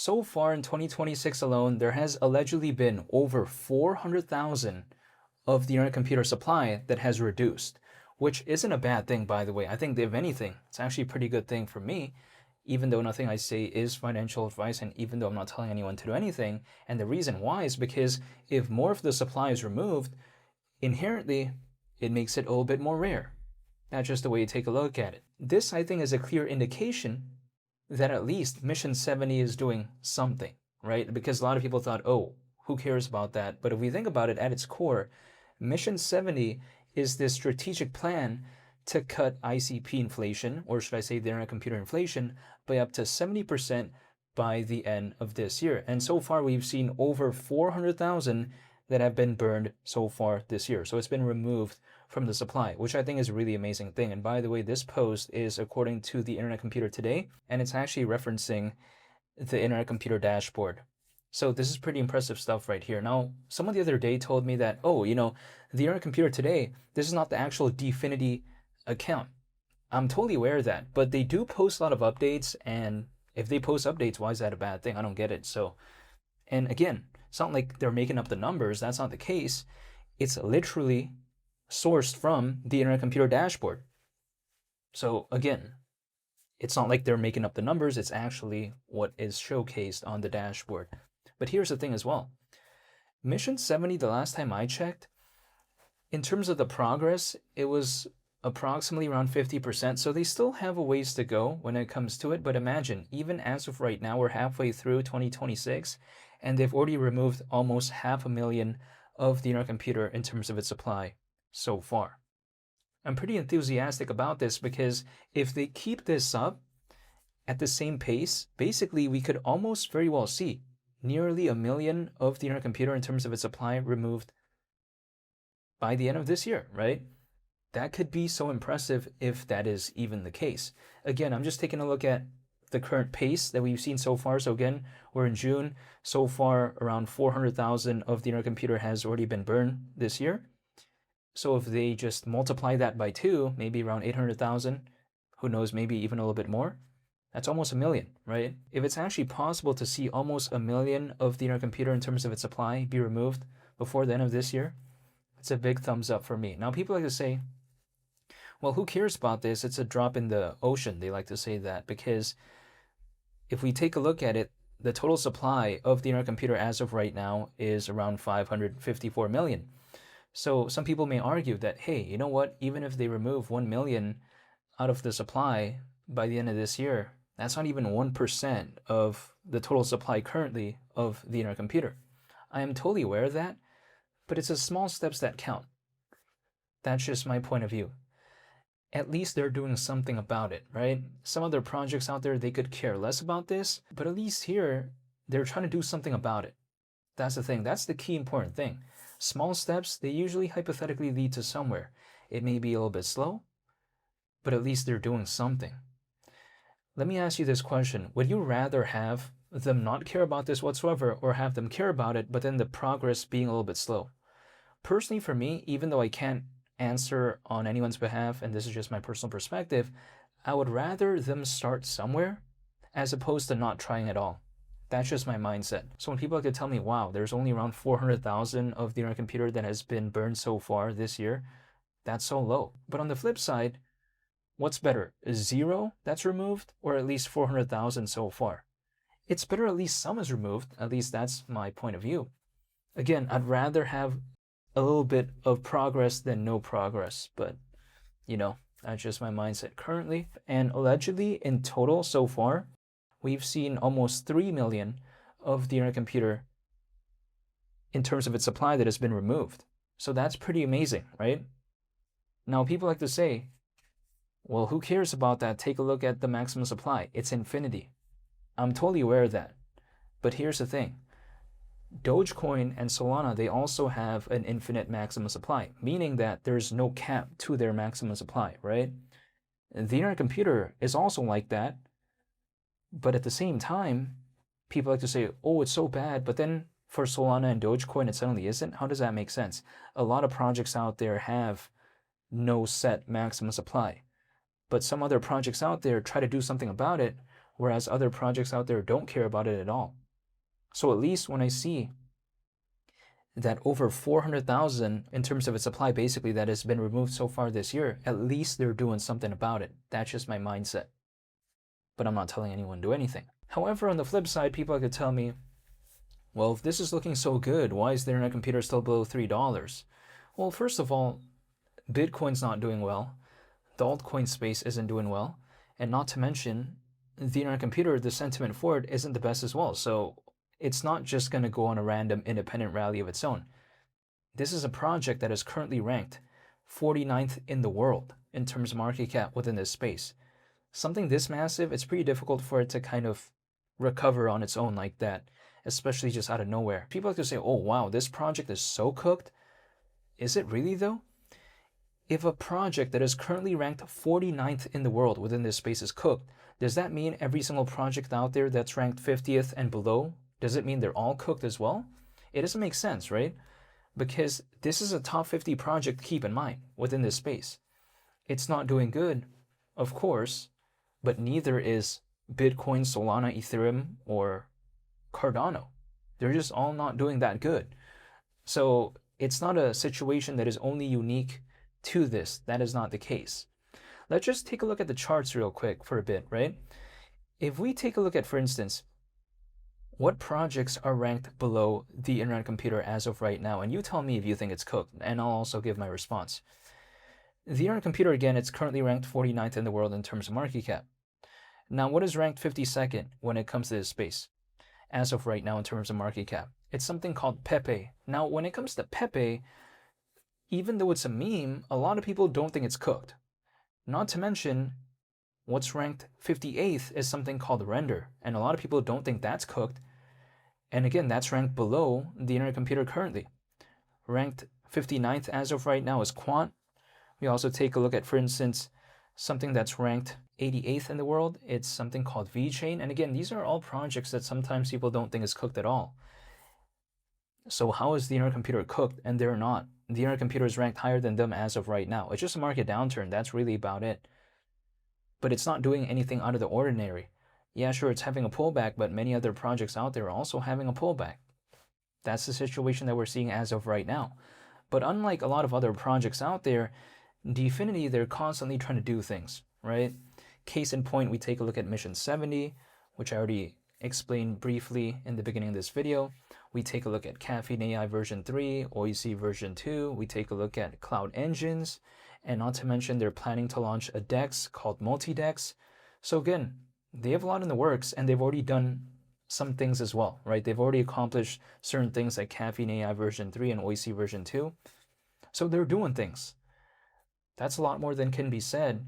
So far in 2026 alone, there has allegedly been over 400,000 of the internet computer supply that has reduced, which isn't a bad thing, by the way. I think, if anything, it's actually a pretty good thing for me, even though nothing I say is financial advice, and even though I'm not telling anyone to do anything. And the reason why is because if more of the supply is removed, inherently, it makes it a little bit more rare. That's just the way you take a look at it. This, I think, is a clear indication that at least Mission 70 is doing something, right? Because a lot of people thought, oh, who cares about that? But if we think about it at its core, Mission 70 is this strategic plan to cut ICP inflation, or should I say the internet computer inflation, by up to 70% by the end of this year. And so far, we've seen over 400,000 that have been burned so far this year. So it's been removed from the supply, which I think is a really amazing thing. And by the way, this post is according to the Internet Computer Today, and it's actually referencing the Internet Computer dashboard. So this is pretty impressive stuff right here. Now, someone the other day told me that, oh, the Internet Computer Today, this is not the actual Dfinity account. I'm totally aware of that, but they do post a lot of updates, and if they post updates, why is that a bad thing? I don't get it. So, and again, it's not like they're making up the numbers. That's not the case. It's literally sourced from the Internet Computer dashboard. So again, it's not like they're making up the numbers. It's actually what is showcased on the dashboard. But here's the thing as well. Mission 70, the last time I checked, in terms of the progress, it was approximately around 50%. So they still have a ways to go when it comes to it. But imagine, even as of right now, we're halfway through 2026, and they've already removed almost 500,000 of the internet computer in terms of its supply so far. I'm pretty enthusiastic about this because if they keep this up at the same pace, basically we could almost very well see nearly 1 million of the internet computer in terms of its supply removed by the end of this year, right? That could be so impressive if that is even the case. Again, I'm just taking a look at the current pace that we've seen so far. So again, we're in June. So far, around 400,000 of the internet computer has already been burned this year. So if they just multiply that by 2, maybe around 800,000, who knows, maybe even a little bit more, that's almost 1 million, right? If it's actually possible to see almost 1 million of the internet computer in terms of its supply be removed before the end of this year, it's a big thumbs up for me. Now, people like to say, well, who cares about this? It's a drop in the ocean. They like to say that because if we take a look at it, the total supply of the internet computer as of right now is around 554 million. So some people may argue that, hey, you know what? Even if they remove 1 million out of the supply by the end of this year, that's not even 1% of the total supply currently of the internet computer. I am totally aware of that, but it's the small steps that count. That's just my point of view. At least they're doing something about it, right? Some other projects out there, they could care less about this, but at least here, they're trying to do something about it. That's the thing. That's the key important thing. Small steps, they usually hypothetically lead to somewhere. It may be a little bit slow, but at least they're doing something. Let me ask you this question. Would you rather have them not care about this whatsoever or have them care about it, but then the progress being a little bit slow? Personally, for me, even though I can't answer on anyone's behalf, and this is just my personal perspective, I would rather them start somewhere as opposed to not trying at all. That's just my mindset. So when people like to tell me, wow, there's only around 400,000 of the internet computer that has been burned so far this year, that's so low. But on the flip side, what's better, 0 that's removed or at least 400,000 so far? It's better at least some is removed. At least that's my point of view. Again, I'd rather have a little bit of progress than no progress, but that's just my mindset currently. And allegedly in total so far, we've seen almost 3 million of the internet computer in terms of its supply that has been removed. So that's pretty amazing, right? Now people like to say, well, who cares about that? Take a look at the maximum supply. It's infinity. I'm totally aware of that. But here's the thing. Dogecoin and Solana, they also have an infinite maximum supply, meaning that there's no cap to their maximum supply, right? The internet computer is also like that, but at the same time, people like to say, oh, it's so bad, but then for Solana and Dogecoin, it suddenly isn't? How does that make sense? A lot of projects out there have no set maximum supply, but some other projects out there try to do something about it whereas other projects out there don't care about it at all. So at least when I see that over 400,000 in terms of its supply basically that has been removed so far this year, at least they're doing something about it. That's just my mindset. But I'm not telling anyone to do anything. However, on the flip side, people could tell me, well, if this is looking so good, why is the internet computer still below $3? Well, first of all, Bitcoin's not doing well. The altcoin space isn't doing well. And not to mention, the internet computer, the sentiment for it isn't the best as well. So it's not just going to go on a random independent rally of its own. This is a project that is currently ranked 49th in the world in terms of market cap within this space. Something this massive, it's pretty difficult for it to kind of recover on its own like that, especially just out of nowhere. People could say, oh wow, this project is so cooked. Is it really though? If a project that is currently ranked 49th in the world within this space is cooked, does that mean every single project out there that's ranked 50th and below, does it mean they're all cooked as well? It doesn't make sense, right? Because this is a top 50 project, keep in mind, within this space. It's not doing good, of course, but neither is Bitcoin, Solana, Ethereum, or Cardano. They're just all not doing that good. So it's not a situation that is only unique to this. That is not the case. Let's just take a look at the charts real quick for a bit, right? If we take a look at, for instance, what projects are ranked below the internet computer as of right now, and you tell me if you think it's cooked, and I'll also give my response. The internet computer, again, it's currently ranked 49th in the world in terms of market cap. Now, what is ranked 52nd when it comes to this space as of right now in terms of market cap? It's something called Pepe. Now, when it comes to Pepe, even though it's a meme, a lot of people don't think it's cooked. Not to mention, what's ranked 58th is something called Render, and a lot of people don't think that's cooked. And again, that's ranked below the internet computer currently. Ranked 59th as of right now is Quant. We also take a look at, for instance, something that's ranked 88th in the world. It's something called VeChain. And again, these are all projects that sometimes people don't think is cooked at all. So how is the internet computer cooked? And they're not. The internet computer is ranked higher than them as of right now. It's just a market downturn. That's really about it. But it's not doing anything out of the ordinary. Yeah, sure, it's having a pullback, but many other projects out there are also having a pullback. That's the situation that we're seeing as of right now. But unlike a lot of other projects out there, Dfinity, they're constantly trying to do things, right? Case in point, we take a look at Mission 70, which I already explained briefly in the beginning of this video. We take a look at Caffeine AI version 3, OEC version 2. We take a look at Cloud Engines, and not to mention they're planning to launch a DEX called Multidex. So again, they have a lot in the works, and they've already done some things as well, right? They've already accomplished certain things like Caffeine AI version 3 and OEC version 2. So they're doing things. That's a lot more than can be said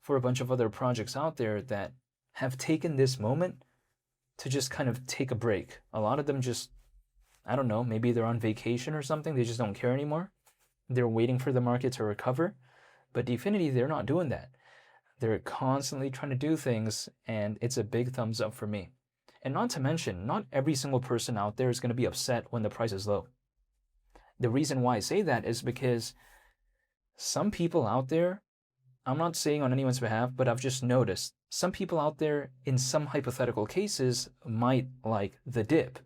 for a bunch of other projects out there that have taken this moment to just kind of take a break. A lot of them just, I don't know, maybe they're on vacation or something. They just don't care anymore. They're waiting for the market to recover. But Dfinity, they're not doing that. They're constantly trying to do things, and it's a big thumbs up for me. And not to mention, not every single person out there is going to be upset when the price is low. The reason why I say that is because some people out there, I'm not saying on anyone's behalf, but I've just noticed some people out there in some hypothetical cases might like the dip.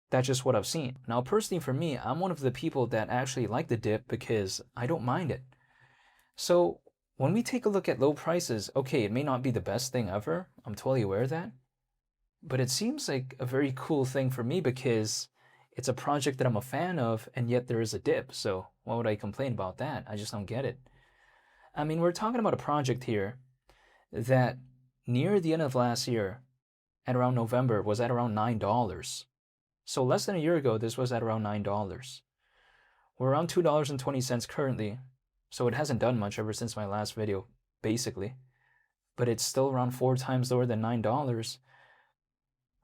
That's just what I've seen. Now, personally for me, I'm one of the people that actually like the dip because I don't mind it. So when we take a look at low prices, okay, it may not be the best thing ever. I'm totally aware of that. But it seems like a very cool thing for me because it's a project that I'm a fan of, and yet there is a dip. So why would I complain about that? I just don't get it. I mean, we're talking about a project here that near the end of last year, at around November, was at around $9. So less than a year ago, this was at around $9. We're around $2.20 currently. So it hasn't done much ever since my last video, basically. But it's still around 4 times lower than $9.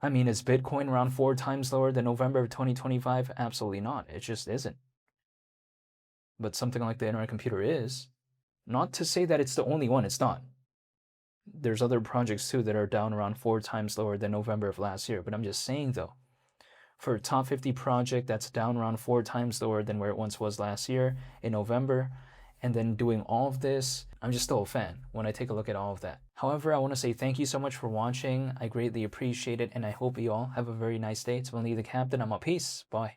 I mean, is Bitcoin around 4 times lower than November of 2025? Absolutely not. It just isn't. But something like the internet computer is. Not to say that it's the only one, it's not. There's other projects too that are down around 4 times lower than November of last year. But I'm just saying though, for a top 50 project that's down around 4 times lower than where it once was last year in November, and then doing all of this, I'm just still a fan when I take a look at all of that. However, I want to say thank you so much for watching. I greatly appreciate it, and I hope you all have a very nice day. It's been Lee the Captain. I'm out. Peace. Bye.